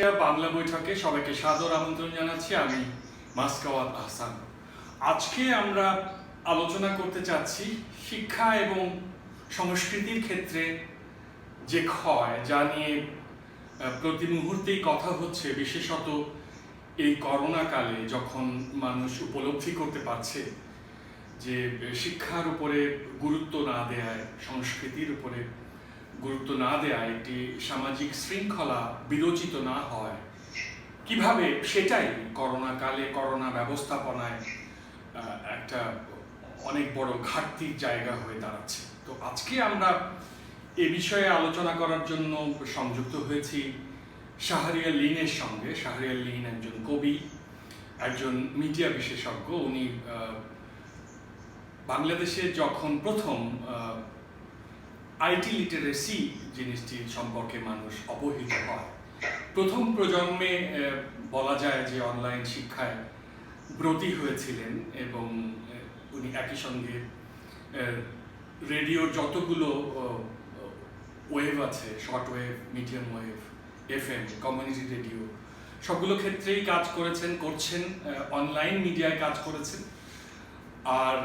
Asia Bangla বৈঠকে সবাইকে সাদর আমন্ত্রণ জানাচ্ছি। আমি মাসকাওয়াত আহসান। আজকে আমরা আলোচনা করতে চাচ্ছি শিক্ষা এবং সংস্কৃতির ক্ষেত্রে যে ক্ষয়, যা নিয়ে প্রতি মুহূর্তেই কথা হচ্ছে, বিশেষত এই করোনাকালে যখন মানুষ উপলব্ধি করতে পারছে যে শিক্ষার উপরে গুরুত্ব না দেয়ায়, সংস্কৃতির উপরে গুরুত্ব না দেয়ায়, একটি সামাজিক শৃঙ্খলা বিরচিত না হয়, কিভাবে সেটাই করোনাকালে করোনা ব্যবস্থাপনায় একটা অনেক বড় ঘাটতির জায়গা হয়ে দাঁড়াচ্ছে। তো আজকে আমরা এ বিষয়ে আলোচনা করার জন্য সংযুক্ত হয়েছি শাহরিয়ার লিনের সঙ্গে। শাহরিয়ার লিন একজন কবি, একজন মিডিয়া বিশেষজ্ঞ। উনি বাংলাদেশে যখন প্রথম আইটি লিটারেসি জিনিসটি সম্পর্কে মানুষ অবহিত হয়, প্রথম প্রজন্মে বলা যায় যে অনলাইন শিক্ষায় ব্রতী হয়েছিলেন, এবং উনি একই সঙ্গে রেডিওর যতগুলো ওয়েভ আছে, short wave, medium wave, FM, community radio, সবগুলো ক্ষেত্রেই কাজ করছেন, অনলাইন মিডিয়ায় কাজ করেছেন। আর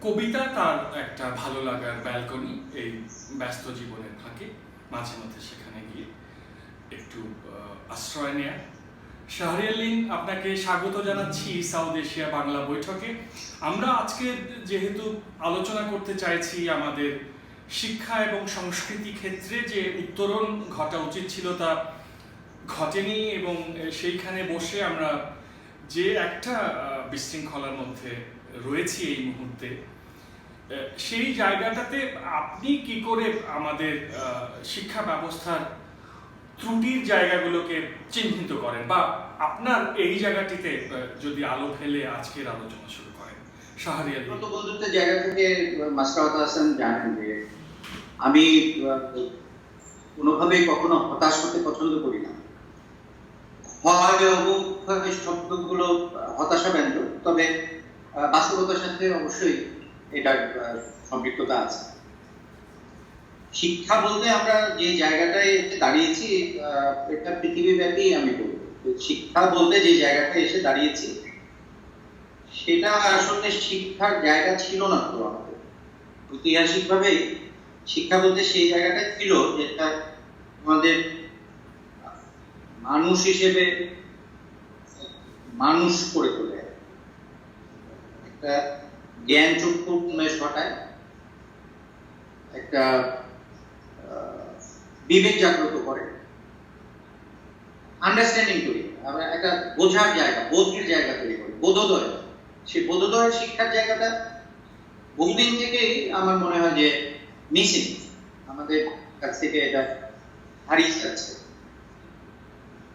কবিতা তার একটা ভালো লাগার ব্যালকনি, এই ব্যস্ত জীবনের ফাঁকে মাঝে মধ্যে সেখানে গিয়ে একটু আশ্রয় নেয়া। শাহরিয়ার লিন, আপনাকে স্বাগত জানাচ্ছি সাউথ এশিয়া বাংলা বৈঠকে। আমরা আজকে যেহেতু আলোচনা করতে চাইছি আমাদের শিক্ষা এবং সংস্কৃতি ক্ষেত্রে যে উত্তরণ ঘটা উচিত ছিল তা ঘটেনি, এবং সেইখানে বসে আমরা যে একটা বিশৃঙ্খলার মধ্যে রয়েছি এই মুহূর্তে, সেই জায়গাটাতে আপনি কি করে আমাদের শিক্ষা ব্যবস্থার ত্রুটির জায়গাগুলোকে চিহ্নিত করেন, বা আপনার এই জায়গাটিতে যদি আলো ফেলে আজকের আলোচনা শুরু করেন? শাহরিয়ার লিন। বন্ধুত্বের জায়গা থেকে মাসকাওয়াত হাসান জানেন যে আমি কোনোভাবেই কখনো হতাশ হতে পছন্দ করি না। হয় শব্দগুলো হতাশা ব্যঞ্জক, তবে বাস্তবতার সাথে অবশ্যই এটার সম্পৃক্ততা আছে। শিক্ষা বলতে আমরা যে জায়গাটায় এসে দাঁড়িয়েছি, এটা পৃথিবীব্যাপী আমি বলবো, শিক্ষা বলতে যে জায়গাটায় এসে দাঁড়িয়েছি সেটা আসলে শিক্ষার জায়গা ছিল না তো আমাদের। ঐতিহাসিকভাবে শিক্ষা বলতে সেই জায়গাটা ছিল যেটা আমাদের মানুষ হিসেবে মানুষ করে তোলে, একটা জ্ঞান চক্ষু উন্মেষ ঘটায়, একটা বিবেক জাগ্রত করে, আন্ডারস্ট্যান্ডিং করি, আমরা একটা বোঝার জায়গা, বোধের জায়গা তৈরি করি, বোধোদয়। সেই বোধোদয় শিক্ষার জায়গাটা বহুদিন থেকেই আমার মনে হয় যে মিসিং, আমাদের কাছ থেকে এটা হারিয়ে যাচ্ছে,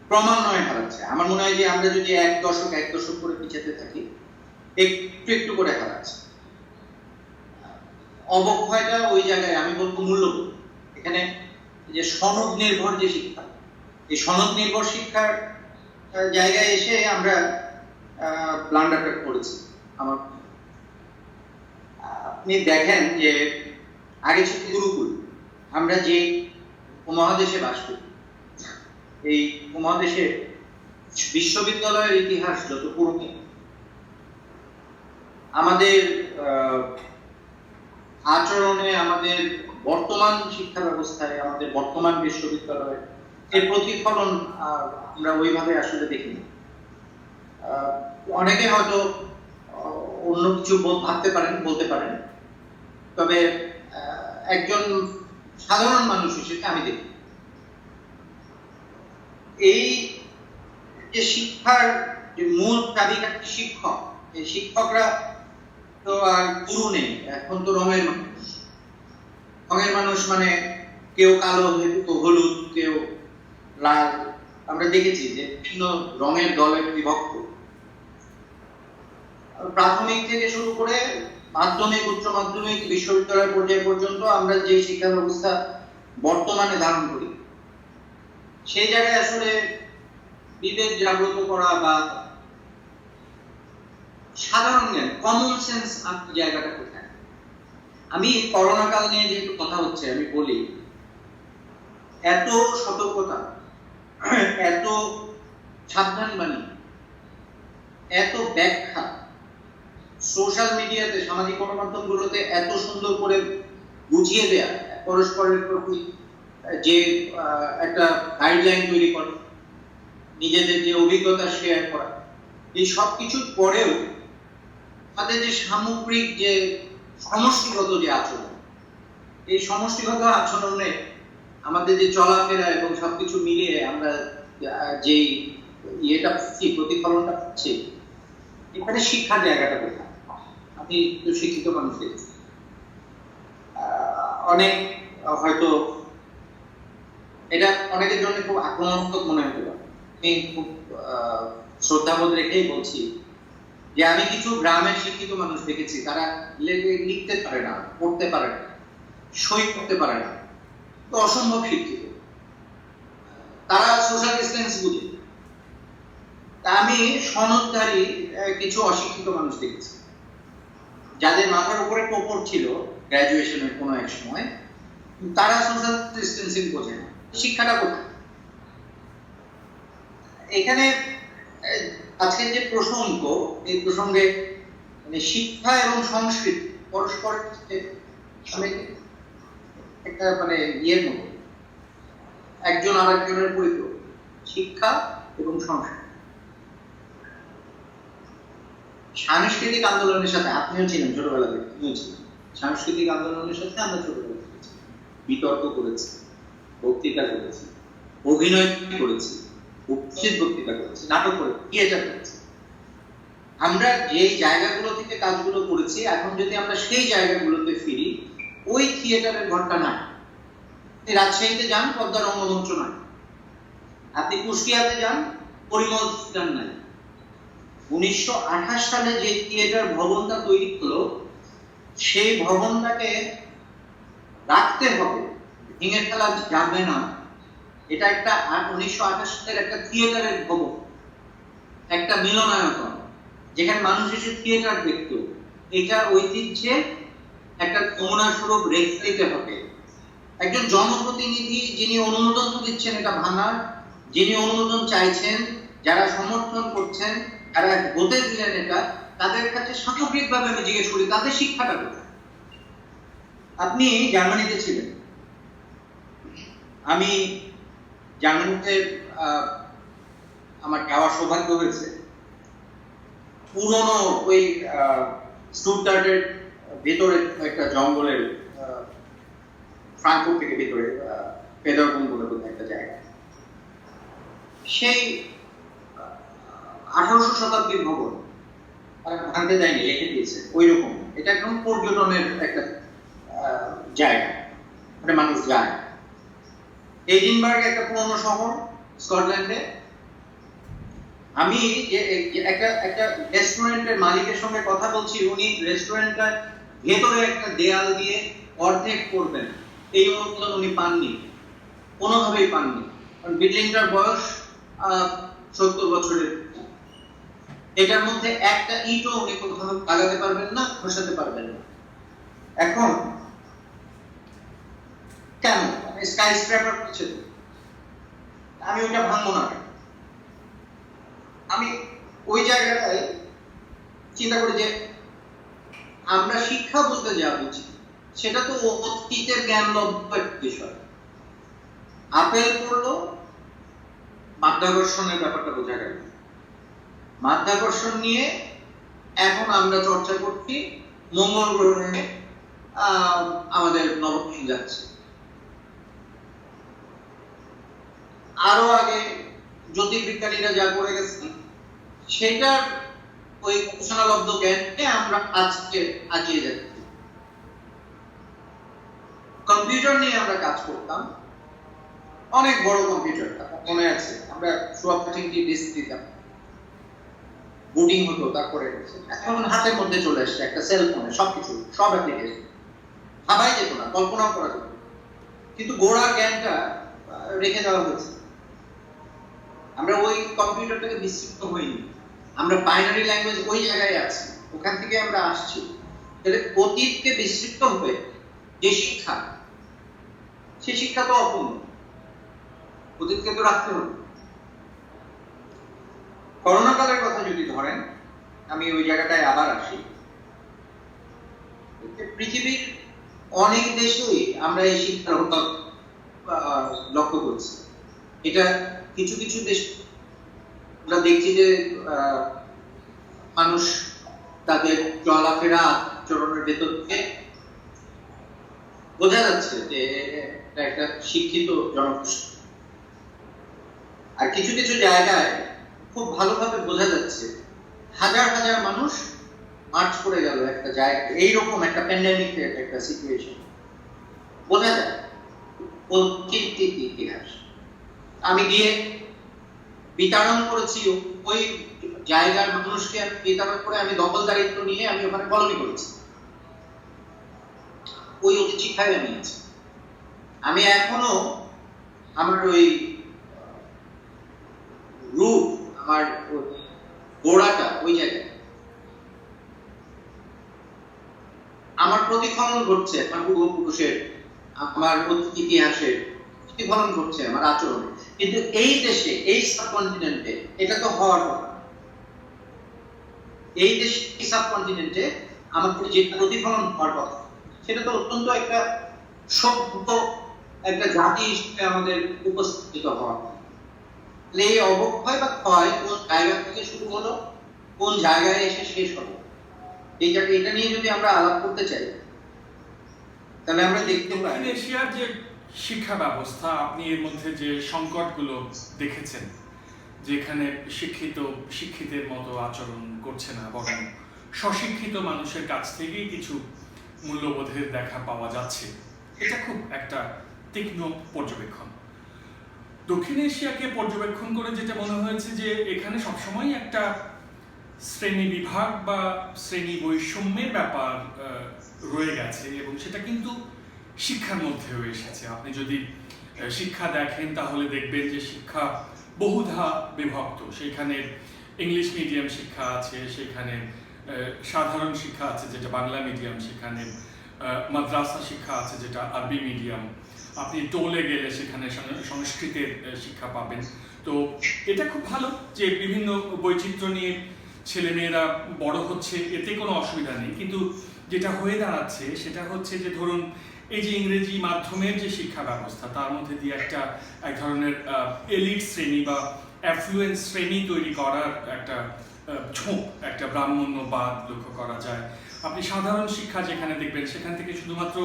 ক্রমান্বয়ে হারাচ্ছে। আমার মনে হয় যে আমরা যদি এক দশক করে পিছাতে থাকি, একটু একটু করে হারাচ্ছে। অবক্ষয়টা ওই জায়গায় আমি বলবো মূল্যবোধ। এখানে যে সনদ নির্ভর যে শিক্ষা, এই সনদ নির্ভর শিক্ষার জায়গায় এসে আমরা ব্লান্ডারটা করেছি। আমার আপনি দেখেন যে আগে ছিল গুরুকুল। আমরা যে উপমহাদেশে বাস করি, এই উপমহাদেশে বিশ্ববিদ্যালয়ের ইতিহাস যত পুরনো, আমাদের আচরণে, আমাদের বর্তমান শিক্ষা ব্যবস্থায়, আমাদের বর্তমান বিশ্ববিদ্যালয়ে এর প্রতিফলন আমরা ওইভাবে আসলে দেখিনি। অনেকে হয়তো অন্য কিছু ভাবতে পারেন, বলতে পারেন, তবে একজন সাধারণ মানুষ হিসেবে আমি দেখি এই যে শিক্ষার যে মূল চাবিকাঠি শিক্ষক, এই শিক্ষকরা তো আর গুরু নেই, এখন তো রঙের মানুষ। রঙের মানুষ মানে কেউ কালো, কেউ হলুদ, কেউ লাল। আমরা দেখেছি যে বিভিন্ন রঙের দলে বিভক্ত। প্রাথমিক থেকে শুরু করে মাধ্যমিক, উচ্চ মাধ্যমিক, বিশ্ববিদ্যালয় পর্যায় পর্যন্ত আমরা যে শিক্ষা ব্যবস্থা বর্তমানে ধারণ করি, সেই জায়গায় আসলে বিবেক জাগ্রত করা বা সাধারণ জ্ঞান, কমন সেন্স জায়গাটা কোথায়? আমি করোনা কাল নিয়ে যেহেতু কথা হচ্ছে, আমি বলি এত সতর্কতা এত সাবধান বাণী, এত ব্যাখ্যা সোশ্যাল মিডিয়াতে, সামাজিক গণমাধ্যমগুলোতে এত সুন্দর করে বুঝিয়ে দেয়া, পরস্পরের প্রতি যে একটা গাইডলাইন তৈরি করা, নিজেদের যে অভিজ্ঞতা শেয়ার করা, এই সব কিছুর পরেও তাদের যে সামগ্রিক যে সমষ্টিগত যে আচরণ, এই সমষ্টিগত আচরণে আমাদের যে চলাফেরা এবং সবকিছু মিলিয়ে আমরা যে ইয়েটা পাচ্ছি, প্রতিফলনটা পাচ্ছি, এখানে শিক্ষার জায়গাটা কোথায়? আমি তো শিক্ষিত মানুষ দেখছি, অনেক হয়তো এটা অনেকের জন্য খুব আক্রমণাত্মক মনে হতে পারে। আমি খুব শ্রদ্ধাবোধ রেখেই বলছি যে আমি কিছু গ্রামের শিক্ষিত মানুষ দেখেছি, তারা লিখতে পারে না, পড়তে পারে না, সই করতে পারে না, তো অসম্ভব শিক্ষিত, তারা সোশ্যাল ডিস্টেন্স বুঝে। তা আমি সনদধারী কিছু অশিক্ষিত মানুষ দেখেছি, যাদের মাথার উপরে টোপর ছিল গ্রাজুয়েশনের কোনো এক সময়, তারা সোশ্যাল ডিস্টেন্সিং বোঝে না। শিক্ষাটা কোথায়? এখানে আজকের যে প্রসঙ্গ, এই প্রসঙ্গে মানে শিক্ষা এবং সংস্কৃতি পরস্পর একটা মানে ইয়ের মতো, একজন আরেকজনের পরিপূরক। শিক্ষা এবং সংস্কৃতি, সাংস্কৃতিক আন্দোলনের সাথে আপনিও ছিলেন ছোটবেলা থেকে, আমিও ছিলাম। সাংস্কৃতিক আন্দোলনের সাথে আমরা ছোটবেলা থেকে বিতর্ক করেছি, বক্তৃতা করেছি, অভিনয় করেছি, উপস্থিত বক্তৃতা করেছি, নাটক করেছি, থিয়েটার করেছি। আমরা যে জায়গাগুলো থেকে কাজগুলো করেছি, এখন যদি আমরা সেই জায়গাগুলোতে ফিরি, ওই থিয়েটারের ঘরটা নাই। রাজশাহীতে যান, পদ্মা রঙ্গমঞ্চ নাই। আপনি কুষ্টিয়াতে যান, পরিমল থিয়েটার নাই। 1928 সালে যে থিয়েটার ভবনটা তৈরি হলো, সেই ভবনটাকে রাখতে হবে, ভেঙে ফেলা যাবে না। এটা একটা 1928 সালের একটা থিয়েটারের ভবন, একটা মিলনায়তন, যেখানে মানুষ এসে থিয়েটার দেখত। এটা ঐতিহ্যে একটা নমুনা স্বরূপ রেখে দিতে হবে। একজন জনপ্রতিনিধি যিনি অনুমোদন দিচ্ছেন এটা ভাঙার, যিনি অনুমোদন চাইছেন, যারা সমর্থন করছেন, যারা ভোটে দিলেন এটা, তাদের কাছে সামগ্রিকভাবে আমি জিজ্ঞেস করি, তাদের শিক্ষাটা কোথায়? আপনি জার্মানিতে ছিলেন, আমি জার্মানিতে আমার যাওয়ার সৌভাগ্য হয়েছে। পুরনো ওই স্টুটগার্টের ভেতরে একটা জঙ্গলের, ফ্রাঙ্কফুর্ট থেকে ভেতরে পেদারবুন বলে একটা জায়গা, সেই 1800 শতাব্দীর ভবন, তারা ভাঙতে দেয়নি, রেখে দিয়েছে ওই রকম। এটা একদম পর্যটনের একটা জায়গা, ওটা মানুষ যায়। এডিনবার্গ একটা পুরনো শহর স্কটল্যান্ডে। আমি একটা রেস্টুরেন্টের মালিকের সঙ্গে কথা বলছি, উনি রেস্টুরেন্টটার ভেতরে একটা দেয়াল দিয়ে অর্ধেক করবেন, এই অনুমোদন উনি পাননি, কোনোভাবেই পাননি, কারণ বিল্ডিংটার বয়স 70 বছরের। এটার মধ্যে একটা ইটও উনি কোথাও লাগাতে পারবেন না, খসাতে পারবেন না। এখন কেন? স্কাই স্ক্র্যাপার করছে, আমি ওটা ভাঙবো না। আমি ওই জায়গাটায় চিন্তা করি যে আমরা শিক্ষা বলতে যা বুঝি, সেটা তো অতীতের জ্ঞানলব্ধ একটা বিষয়। আপেল পড়লো, মাধ্যাকর্ষণের ব্যাপারটা বোঝা গেল। মাধ্যাকর্ষণ নিয়ে এখন আমরা চর্চা করছি, মঙ্গল গ্রহে আমাদের নবযান যাচ্ছে। আরো আগে জ্যোতির্বিজ্ঞানীরা যা করে গেছেন, সেটার ওই ঘোষণালব্ধ জ্ঞানকে আমরা আজকে আগিয়ে যাচ্ছি। কম্পিউটার নিয়ে আমরা কাজ করতাম, অনেক বড় কম্পিউটার, মনে আছে আমরা সোয়াপটিংটি ডিস্ক দিতাম, বুটিং হতো, তারপরে এখন হাতের মধ্যে চলে আসছে একটা সেল ফোনে সবকিছু, সব অ্যাপ্লিকেশন। ভাবাই যেত না, কল্পনাও করা যেত, কিন্তু গোড়া জ্ঞানটা রেখে দেওয়া হয়েছে। আমরা ওই কম্পিউটারটাকে বিস্তৃত হইনি, আমরা বাইনারি ল্যাঙ্গুয়েজ ওই জায়গায় আছি, ওখান থেকে আমরা আসছি। তাহলে অতীতকে বিস্তৃত হয়ে যে শিক্ষা, সেই শিক্ষা তো অপূর্ণ, অতীতকে তো রাখতে হবে। করোনা কালের কথা যদি ধরেন, আমি ওই জায়গাটায় আবার আসি। পৃথিবীর অনেক দেশেই আমরা এই শিক্ষার অভাব লক্ষ্য করছি। এটা কিছু কিছু দেশ আমরা দেখছি যে মানুষ তাদের চলাফেরা আচরণের ভেতর থেকে বোঝা যাচ্ছে যে এটা একটা শিক্ষিত জনগোষ্ঠী। আর কিছু কিছু জায়গায় খুব ভালোভাবে বোঝা যাচ্ছে হাজার হাজার মানুষ মার্চ করে গেল একটা জায়গায়, এইরকম একটা প্যান্ডেমিকের একটা সিচুয়েশন বোঝা যায় ইতিহাস। আমি গিয়ে বিতরণ করেছি ওই জায়গার মানুষকে বিতরণ করে, আমি দখলদারিত্ব নিয়ে আমি ওখানে কলোনি করেছি, ওই অতি শিক্ষায় নিয়েছি। আমি এখনো আমার ওই রূপ, আমার গোড়াটা ওই জায়গায় আমার প্রতিফলন ঘটছে, আমার পূর্বপুরুষের, আমার ইতিহাসের প্রতিফলন ঘটছে আমার আচরণে। কিন্তু এই দেশে, এই সাবকন্টিনেন্টে এটা তো হওয়ার কথা। এই দেশে, এই সাবকন্টিনেন্টে আমার যে প্রতিফলন হওয়ার কথা, সেটা তো অত্যন্ত একটা সভ্য একটা জাতি হিসেবে আমাদের উপস্থিত হওয়া। এই অবক্ষয় বা ক্ষয় কোন জায়গা থেকে শুরু হলো, কোন জায়গায় এসে শেষ হলো, এটা নিয়ে যদি আমরা আলাপ করতে চাই, তাহলে আমরা দেখতে পাই এশিয়ার যে শিক্ষা ব্যবস্থা, আপনি এর মধ্যে যে সংকটগুলো দেখেছেন, যেখানে শিক্ষিতের মতো আচরণ করছে না, বরং স্বশিক্ষিত মানুষের কাছ থেকেই কিছু মূল্যবোধের দেখা পাওয়া যাচ্ছে, এটা খুব একটা তীক্ষ্ণ পর্যবেক্ষণ। দক্ষিণ এশিয়াকে পর্যবেক্ষণ করে যেটা মনে হয়েছে যে এখানে সবসময় একটা শ্রেণী বিভাগ বা শ্রেণী বৈষম্যের ব্যাপার রয়ে গেছে, এবং সেটা কিন্তু শিক্ষার মধ্যেও এসেছে। আপনি যদি শিক্ষা দেখেন তাহলে দেখবেন যে শিক্ষা বহুধা বিভক্ত। সেখানে ইংলিশ মিডিয়াম শিক্ষা আছে, সেখানে সাধারণ শিক্ষা আছে যেটা বাংলা মিডিয়াম, সেখানে মাদ্রাসা শিক্ষা আছে যেটা আরবি মিডিয়াম, আপনি টোলে গেলে সেখানে সংস্কৃতের শিক্ষা পাবেন। তো এটা খুব ভালো যে বিভিন্ন বৈচিত্র্য নিয়ে ছেলেমেয়েরা বড় হচ্ছে, এতে কোনো অসুবিধা নেই। কিন্তু যেটা হয়ে দাঁড়াচ্ছে সেটা হচ্ছে যে ধরুন এই যে ইংরেজি মাধ্যমের যে শিক্ষা ব্যবস্থা, তার মধ্যে দিয়ে এক ধরনের এলিট শ্রেণী বা অ্যাফ্লুয়েন্স শ্রেণী তৈরি করার একটা ঝোঁক, একটা ব্রাহ্মণ্যবাদ লক্ষ্য করা যায়। আপনি সাধারণ শিক্ষা যেখানে দেখবেন সেখান থেকে শুধুমাত্র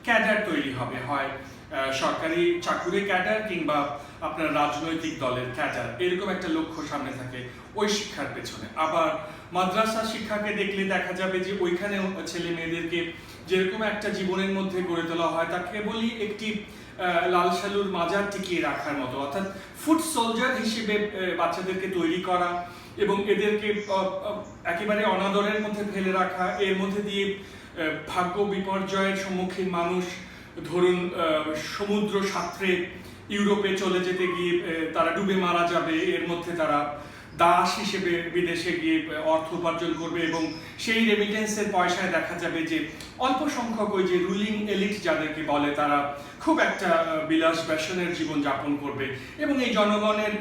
ক্যাডার তৈরি হবে, হয় সরকারি চাকুরির ক্যাডার কিংবা আপনার রাজনৈতিক দলের ক্যাডার, এরকম একটা লক্ষ্য সামনে থাকে ওই শিক্ষার পেছনে। আবার মাদ্রাসা শিক্ষাকে দেখলে দেখা যাবে যে ওইখানে ছেলে মেয়েদেরকে যেরকম একটা জীবনের মধ্যে গড়ে তোলা হয়, তা কেবলই একটি লাল সালুর মাজার টিকিয়ে রাখার মতো, অর্থাৎ ফুড সোলজার হিসেবে বাচ্চাদেরকে তৈরি করা এবং এদেরকে একেবারে অনাদরের মধ্যে ফেলে রাখা। এর মধ্যে দিয়ে ভাগ্য বিপর্যয়ের সম্মুখীন মানুষ, ধরুন সমুদ্র সাঁতরে ইউরোপে চলে যেতে গিয়ে তারা ডুবে মারা যাবে, এর মধ্যে তারা দাস হিসেবে বিদেশে গিয়ে অর্থ উপার্জন করবে এবং সেই রেমিটেন্সের পয়সায় দেখা যাবে যে অল্প সংখ্যক ওই যে রুলিং এলিট যাদেরকে বলে, তারা খুব একটা বিলাস ব্যসনের জীবন যাপন করবে এবং এই জনগণের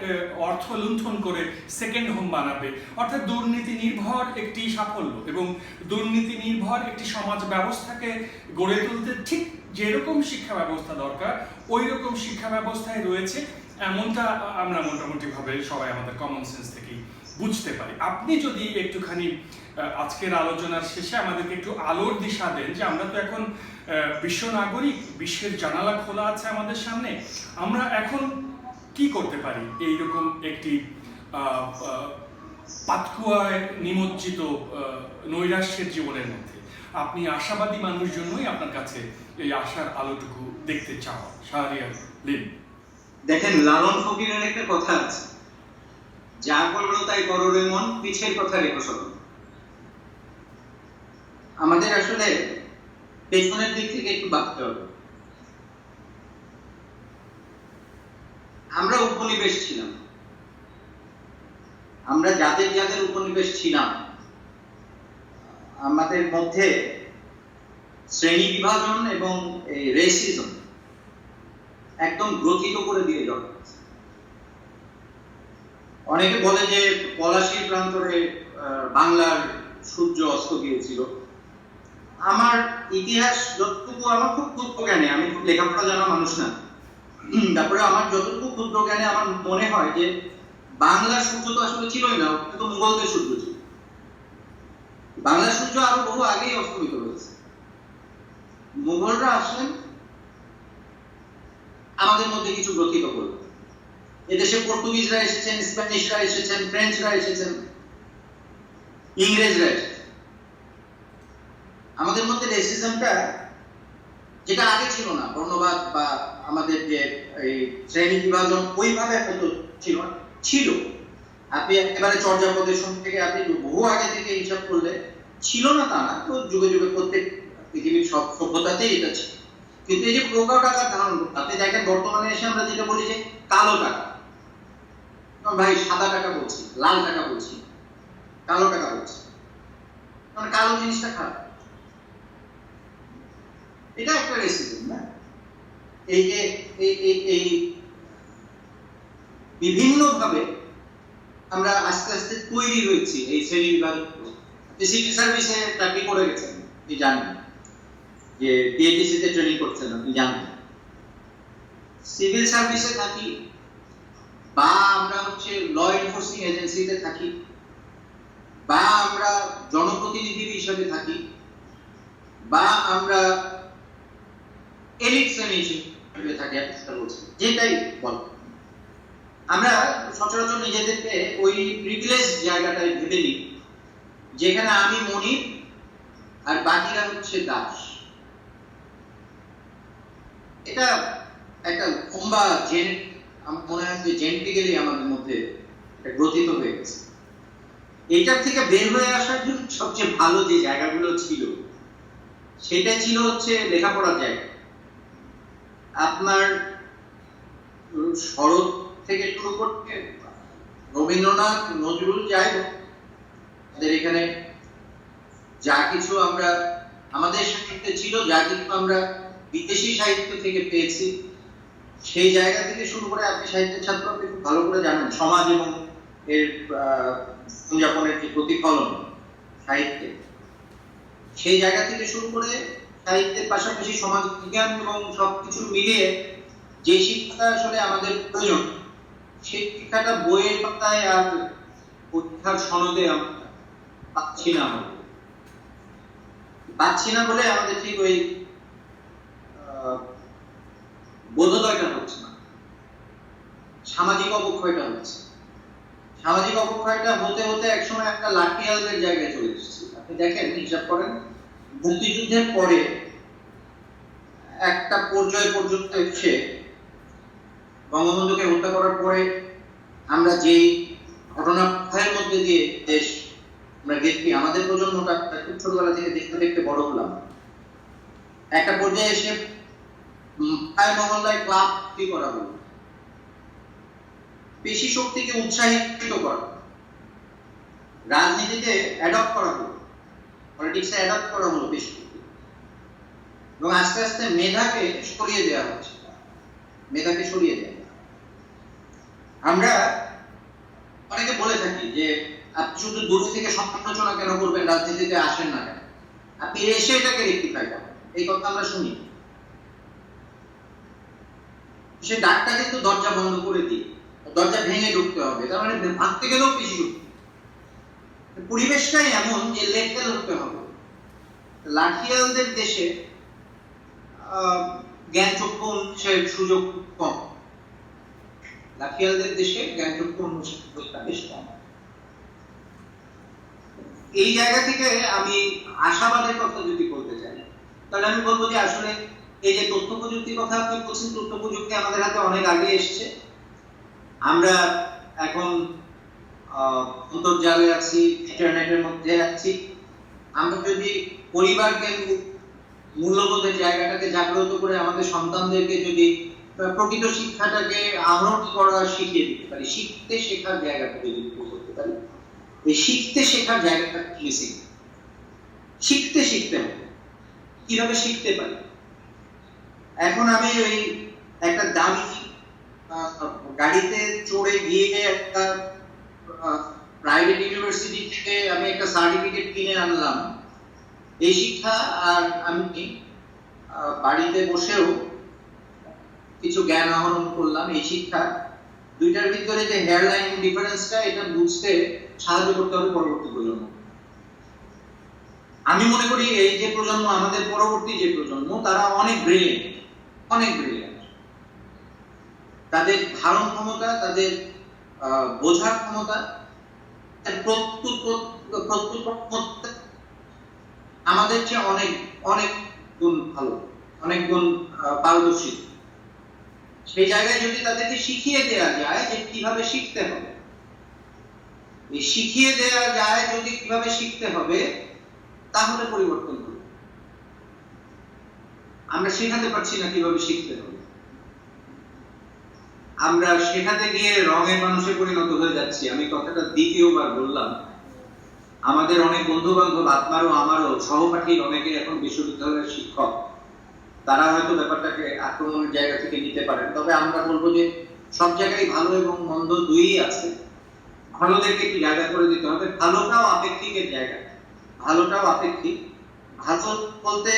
অর্থ লুণ্ঠন করে সেকেন্ড হোম বানাবে। অর্থাৎ দুর্নীতি নির্ভর একটি সাফল্য এবং দুর্নীতি নির্ভর একটি সমাজ ব্যবস্থাকে গড়ে তুলতে ঠিক যেরকম শিক্ষা ব্যবস্থা দরকার ওই রকম শিক্ষা ব্যবস্থায় রয়েছে, এমনটা আমরা মোটামুটিভাবে সবাই আমাদের কমন সেন্স থেকেই বুঝতে পারি। আপনি যদি একটুখানি আজকের আলোচনার শেষে আমাদেরকে একটু আলোর দিশা দেন যে আমরা তো এখন বিশ্ব নাগরিক, বিশ্বের জানালা খোলা আছে আমাদের সামনে, আমরা এখন কি করতে পারি এইরকম একটি পাতকুয়ায় নিমজ্জিত নৈরাশ্যের জীবনের মধ্যে? আপনি আশাবাদী মানুষ জন্যই আপনার কাছে এই আশার আলোটুকু দেখতে চাও। শাহরিয়ার লিম। দেখেন, লালন ফকিরের একটা কথা আছে, যা করলো তাই করো রে মন, পিছের কথা রেখো শোনো। আমাদের আসলে পেছনের দিক থেকে একটু ভাবতে হবে। আমরা উপনিবেশ ছিলাম, আমরা যাদের যাদের উপনিবেশ ছিলাম, আমাদের মধ্যে শ্রেণী বিভাজন এবং রেসিজম একদম গ্রথিত করে দিয়ে যাচ্ছে। অনেকে বলে যে পলাশীর প্রান্তরে বাংলার সূর্য অস্ত গিয়েছিল। আমার ইতিহাস যতটুকু, আমার খুব ক্ষুদ্র জ্ঞানে, আমি খুব লেখাপড়া জানা মানুষ না, তারপরে আমার যতটুকু ক্ষুদ্র জ্ঞানে আমার মনে হয় যে বাংলার সূর্য তো আসলে ছিলই না, ওটা তো মুঘলদের সূর্য ছিল। বাংলার সূর্য আরো বহু আগেই অস্তমিত হয়েছে। মুঘলরা আসলেন, আমাদের মধ্যে কিছু গ্রথিত করলেন। এদেশে পর্তুগিজরা এসেছেন, স্প্যানিশরা এসেছেন, ফ্রেঞ্চরা এসেছেন, ইংরেজরা এসেছেন। আমাদের মধ্যে রেসিজমটা, যেটা আগে ছিল না, বর্ণবাদ বা আমাদের যে এই শ্রেণী বিভাজন ওইভাবে হয়তো ছিল না, ছিল। আপনি একেবারে চর্যাপদের সময় থেকে আপনি বহু আগে থেকে হিসাব করলে ছিল না তা না, তো যুগে যুগে প্রত্যেক পৃথিবীর সব সভ্যতাতেই এটা ছিল। কিন্তু এই যে প্রকার টাকার ধারণ, আপনি দেখেন বর্তমানে এসে আমরা যেটা বলি যে কালো টাকা, ভাই সাদা টাকা বলছি, লাল টাকা বলছি, কালো টাকা বলছি, কারণ কালো জিনিসটা খারাপ। এটা একটা রেসিজম না? এই যে এই বিভিন্ন ভাবে আমরা আস্তে আস্তে তৈরি হয়েছি এই শ্রেণী বিভাগ। সিভিল সার্ভিসে চাকরি করে গেছেন, আপনি জানেন যে পিএটিসি তে ট্রেনিং করছেন, আপনি জানেন। সিভিল সার্ভিসে থাকি বা আমরা হচ্ছে ল এনফোর্সিং এজেন্সিতে থাকি বা আমরা জনপ্রতিনিধি হিসেবে থাকি বা আমরা এলিট শ্রেণী হিসেবে থাকি, যেটাই বল, আমরা সচরাচর নিজেদেরকে ওই প্রিভিলেজ জায়গাটায় ভেবে নিই যেখানে আমি মনিব আর বাকিরা হচ্ছে দাস। এটা একটা লম্বা আমার মনে হয় যে জেনেটিক্যালি আমাদের মধ্যে গ্রথিত হয়ে গেছে। এইটার থেকে বের হয়ে আসার জন্য সবচেয়ে ভালো যে জায়গাগুলো ছিল সেটা ছিল হচ্ছে লেখাপড়ার জায়গা। আপনার শরৎ থেকে শুরু করতে রবীন্দ্রনাথ, নজরুল, যাই হোক, আমাদের এখানে যা কিছু আমরা আমাদের সাহিত্যে ছিল, যা কিছু আমরা বিদেশি সাহিত্য থেকে পেয়েছি, সেই জায়গা থেকে শুরু করে, আপনি সাহিত্যের ছাত্র, আপনি খুব ভালো করে জানেন সমাজ এবং এর জীবনযাপনের যে প্রতিফলন সাহিত্যে, সেই জায়গা থেকে শুরু করে সাহিত্যের পাশাপাশি সমাজ বিজ্ঞান এবং সবকিছু মিলিয়ে যে শিক্ষাটা আসলে আমাদের প্রয়োজন, সেই শিক্ষাটা বইয়ের পাতায় আর পরীক্ষার সনদে আমরা পাচ্ছি না বলে আমাদের ঠিক ওই বোধোদয়টা হচ্ছে না, সামাজিক অবক্ষয়টা হচ্ছে। সামাজিক অবক্ষয়টা হতে হতে একসময় একটা লাঠিয়ালদের জায়গায় চলে এসেছে। আপনি দেখেন, হিসাব করেন, মুক্তিযুদ্ধের পরে একটা পর্যায় পর্যন্ত এসে বঙ্গবন্ধুকে হত্যা করার পরে আমরা যেই ঘটনার মধ্যে দিয়ে দেশ আমরা দেখি, আমাদের প্রজন্মটা খুব ছোটবেলা থেকে দেখতে দেখতে বড় হলাম। একটা পর্যায়ে এসে মহল্লায় ক্লাব কি করা হলো, পেশি শক্তিকে উৎসাহিত করা, রাজনীতিতে অ্যাডপ্ট করা হলো, পলিটিক্সে অ্যাডপ্ট করা হলো পেশি শক্তি, এবং আস্তে আস্তে মেধাকে সরিয়ে দেওয়া হচ্ছে। মেধাকে সরিয়ে দেওয়া, আমরা অনেকে বলে থাকি যে আপনি শুধু দূর থেকে সমালোচনা কেন করবেন, রাজনীতিতে আসেন না কেন, আপনি এসে এটাকে রেকটিফাই করেন। এই কথা আমরা শুনি। সে ডাকটা কিন্তু দরজা বন্ধ করে দিই, দরজা ভেঙে ঢুকতে হবে, তার মানে ভাঙতে গেলেও বেশি ঢুকতে, পরিবেশটাই এমন যে লেটতেল হতে হবে। লাঠিয়ালদের দেশে জ্ঞান চক্ষু উন্মেষের সুযোগ কম, লাঠিয়ালদের দেশে জ্ঞান চক্ষু উন্মেষের সুযোগটা বেশ কম। এই জায়গা থেকে আমি আশাবাদের কথা যদি বলতে চাই, তাহলে আমি বলবো যে আসলে এই যে তথ্য প্রযুক্তির কথা আপনি বলছেন, তথ্য প্রযুক্তি আমাদের হাতে অনেক আগে এসছে। আমরা এখন অন্তর্জালে আছি, ইন্টারনেটের মধ্যে আছি। আমরা যদি পরিবারকে মূল্যবোধের জায়গাটাকে জাগ্রত করে আমাদের সন্তানদেরকে যদি প্রকৃত শিক্ষাটাকে আহরণ করা শিখিয়ে দিতে পারি, শিখতে শেখার জায়গাটা যদি করতে পারি, এই শিখতে শেখার জায়গাটা মিসিং। শিখতে হবে, কিভাবে শিখতে পারি? এখন আমি ওই একটা দামি গাড়িতে চড়ে গিয়ে একটা প্রাইভেট ইউনিভার্সিটি থেকে আমি একটা সার্টিফিকেট কিনে আনলাম, এই শিক্ষা আর আমি বাড়িতে বসেও কিছু জ্ঞান আহরণ করলাম, এই শিক্ষা দুইটার ভিতরে যে হেয়ারলাইন ডিফারেন্সটা, এটা বুঝতে সাহায্য করতে হবে পরবর্তী প্রজন্ম। আমি মনে করি এই যে প্রজন্ম, আমাদের পরবর্তী যে প্রজন্ম, তারা অনেক ব্রিলিয়েন্ট, অনেক ব্রিলিয়েন্ট। তাদের ধারণ ক্ষমতা, তাদের বোঝার ক্ষমতা, আমাদের চেয়ে অনেক অনেক গুণ ভালো, অনেক গুণ পারদর্শী। সেই জায়গায় যদি তাদেরকে শিখিয়ে দেওয়া যায় যে কিভাবে শিখতে হবে, শিখিয়ে দেওয়া যায় যদি কিভাবে শিখতে হবে, তাহলে পরিবর্তন হবে। আমরা শেখাতে পারছি না কিভাবে শিখতে হবে, আমরা শেখাতে গিয়ে রঙের মানুষে পরিণত হয়ে যাচ্ছি। আমি কথাটা দ্বিতীয়বার বললাম। আমাদের অনেক বন্ধু বান্ধব, আপনারও আমারও সহপাঠী অনেকে এখন বিশ্ববিদ্যালয়ের শিক্ষক, তারা হয়তো ব্যাপারটাকে আক্রমণের জায়গা থেকে নিতে পারেন। তবে আমরা বলবো যে সব জায়গায় ভালো এবং মন্দ দুইই আছে। ভালোদেরকে একটু জায়গা করে দিতে হবে। ভালোটাও আপেক্ষিকের জায়গা, ভালোটাও আপেক্ষিক। ভালো বলতে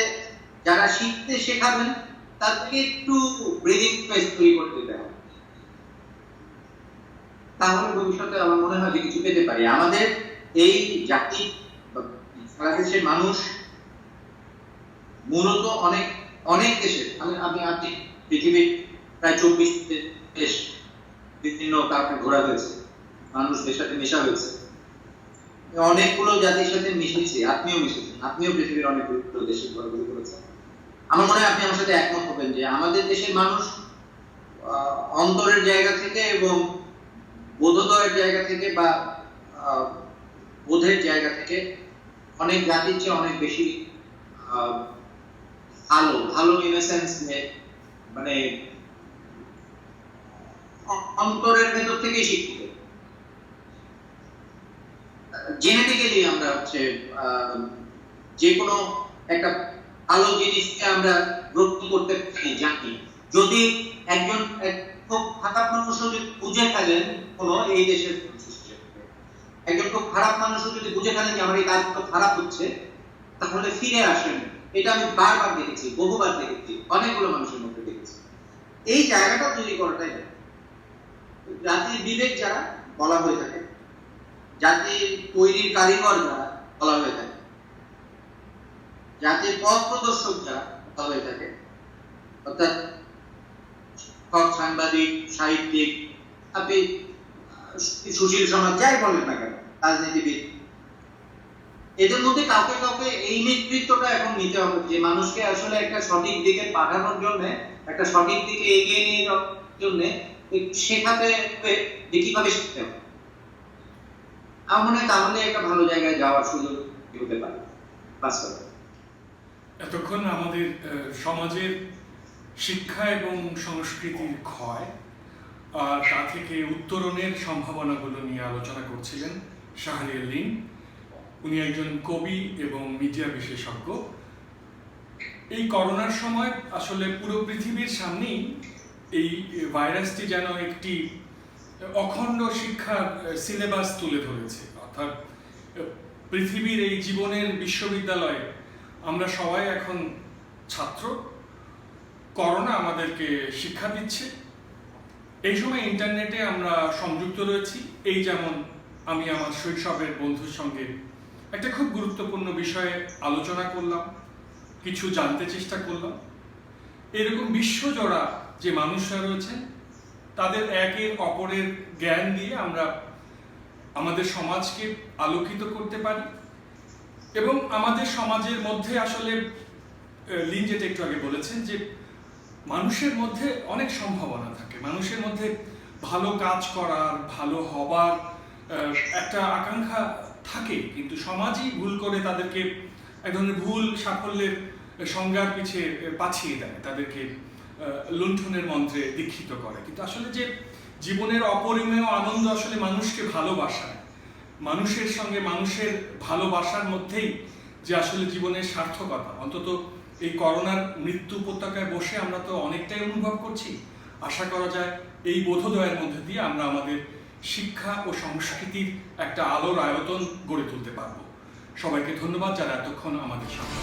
যারা শিখতে শেখাবেন তাদেরকে একটু ব্রিদিং স্পেস তৈরি করে দিতে হবে, তাহলে ভবিষ্যতে আমার মনে হয় যে কিছু পেতে পারি। আমাদের এই জাতি, সারা দেশের মানুষ মূলত অনেক অনেক দেশের, আমি আপনি পৃথিবীর প্রায় 24 দেশ বিভিন্ন কারণে ঘোরা হয়েছে, মানুষদের সাথে মেশা হয়েছে, অনেকগুলো জাতির সাথে মিশেছি। আপনিও মিশেছেন, আপনিও পৃথিবীর অনেকগুলো দেশে ঘোরাঘুরি করেছেন। আমার মনে হয় আপনি আমার সাথে একমত হবেন যে আমাদের দেশের মানুষ অন্তরের জায়গা থেকে এবং বোধোদয়ের জায়গা থেকে বা বোধের জায়গা থেকে অনেক জাতির চেয়ে অনেক বেশি ভালো, ভালো ইন এ সেন্স, মানে অন্তরের ভেতর থেকে শিক্ষিত। জেনেটিক্যালি আমরা হচ্ছে যে কোনো একটা ভালো জিনিসকে আমরা গ্রহণ করতে পারি, জানি। যদি একজন খুব খারাপ মানুষ যদি বুঝে ফেলেন কোনো, এই দেশের একজন খুব খারাপ মানুষ যদি বুঝে ফেলেন যে আমার এই কাজটা খারাপ হচ্ছে, তাহলে ফিরে আসেন। এটা আমি বারবার দেখেছি, বহুবার দেখেছি, অনেকগুলো মানুষের মধ্যে দেখেছি। এই জায়গাটা তৈরি করাটাই জাতির বিবেক যারা বলা হয়ে থাকে, জাতির তৈরির কারিগর যারা বলা হয়ে থাকে, জাতির পথ প্রদর্শক যারা বলা হয়ে থাকে, অর্থাৎ সাংবাদিক, সাহিত্যিক, আপনি সুশীল সমাজ যাই বলেন না কেন, রাজনীতিবিদ, এদের মধ্যে কাউকে কাউকে এই নেতৃত্বটা এখন নিতে হবে যে মানুষকে আসলে একটা সঠিক দিকে পাঠানোর জন্য, একটা সঠিক দিকে এগিয়ে নিয়ে যাওয়ার জন্য শেখাতে হবে যে কিভাবে শিখতে হবে। আমার মনে হয় তাহলে একটা ভালো জায়গায় যাওয়ার সুযোগ হতে পারে বাস্তবে। এতক্ষণ আমাদের সমাজের শিক্ষা এবং সংস্কৃতির ক্ষয় আর তা থেকে উত্তরণের সম্ভাবনাগুলো নিয়ে আলোচনা করছিলেন শাহরিয়ার লিন। উনি একজন কবি এবং মিডিয়া বিশেষজ্ঞ। এই করোনার সময় আসলে পুরো পৃথিবীর সামনেই এই ভাইরাসটি যেন একটি অখণ্ড শিক্ষার সিলেবাস তুলে ধরেছে। অর্থাৎ পৃথিবীর এই জীবনের বিশ্ববিদ্যালয়ে আমরা সবাই এখন ছাত্র। করোনা আমাদেরকে শিক্ষা দিচ্ছে। এই সময় ইন্টারনেটে আমরা সংযুক্ত রয়েছি। এই যেমন আমি আমার শৈশবের বন্ধুর সঙ্গে একটা খুব গুরুত্বপূর্ণ বিষয়ে আলোচনা করলাম, কিছু জানতে চেষ্টা করলাম। এরকম বিশ্বজোড়া যে মানুষরা রয়েছেন তাদের একের অপরের জ্ঞান দিয়ে আমরা আমাদের সমাজকে আলোকিত করতে পারি। এবং আমাদের সমাজের মধ্যে আসলে লিন যেটা একটু আগে বলেছেন যে মানুষের মধ্যে অনেক সম্ভাবনা থাকে, মানুষের মধ্যে ভালো কাজ করার, ভালো হবার একটা আকাঙ্ক্ষা থাকে, কিন্তু সমাজই ভুল করে তাদেরকে এক ধরনের ভুল সাফল্যের সংজ্ঞার পিছিয়ে পাঠিয়ে দেয়, তাদেরকে লুণ্ঠনের মন্ত্রে দীক্ষিত করে। কিন্তু আসলে যে জীবনের অপরিমেয় আনন্দ আসলে মানুষকে ভালোবাসায়, মানুষের সঙ্গে মানুষের ভালোবাসার মধ্যেই যে আসলে জীবনের সার্থকতা। অন্তত এই করোনার মৃত্যু উপত্যকায় বসে আমরা তো অনেকটাই অনুভব করছি। আশা করা যায় এই বোধোদয়ের মধ্যে দিয়ে আমরা আমাদের শিক্ষা ও সংস্কৃতির একটা আলোর আয়তন গড়ে তুলতে পারবো। সবাইকে ধন্যবাদ যারা এতক্ষণ আমাদের সাথে।